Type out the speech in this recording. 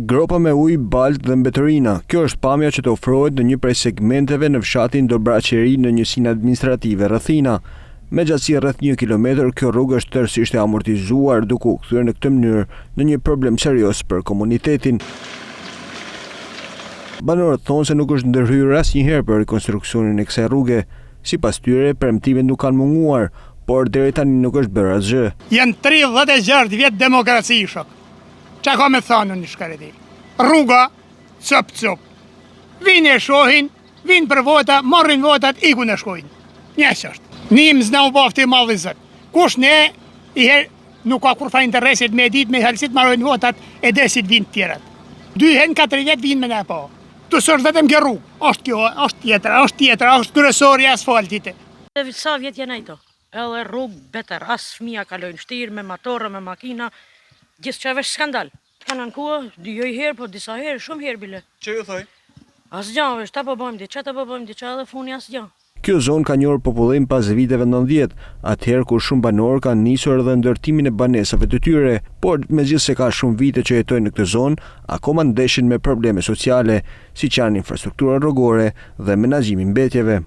Gropa me ujë, baltë dhe mbetërina. Kjo është pamja që të ofrohet në një prej segmenteve në fshatin Dobrançeri në njësinë administrative Rrethina. Me gjatësi rreth 1 kilometër, kjo rrugë është tërësisht e amortizuar, duke u kthyer në këtë mënyrë në një problem serioz për komunitetin. Banorët thonë se nuk është ndërhyrë asnjëherë për rekonstruksionin e kësaj rruge. Sipas tyre, premtimet nuk kanë munguar, por deri tani nuk është bërë asgjë. Janë 36 vjet demokraci shok. Qa ka me thonë në shkareti? Rruga, cop. Vinë e shohin, vinë për vota, marrin votat, iku në shkojnë. Njësë është. Nim zna u bafti malli zët. Kush ne, i herë, nuk ka kur fa interesit me dit, me helsit marrin votat, e desit vinë tjerat. 2 hen 4 vjet vinë me ne po. Të sërë vetëm kjo rrugë. Është kjo, është tjetra, është kryesori asfaltit. Sa vjet janë ato? Edhe rrugë beter, as fëmija kalojnë shtirë, me motorë, me makina. Gjithë që vesh skandal. Kanë në kua, jo i herë, po disa herë, shumë herë bile. Që ju thoj? Asgjë, vesh, ta po bëjmë diçka, edhe funi asgjë. Kjo zonë ka njohur popullim pas viteve 90, atëherë kur shumë banorë kanë nisur edhe ndërtimin e banesave të tyre, por megjithëse ka shumë vite që jetojnë në këtë zonë, akoma ndeshin me probleme sociale, siç janë infrastruktura rrugore dhe menaxhimi i mbetjeve.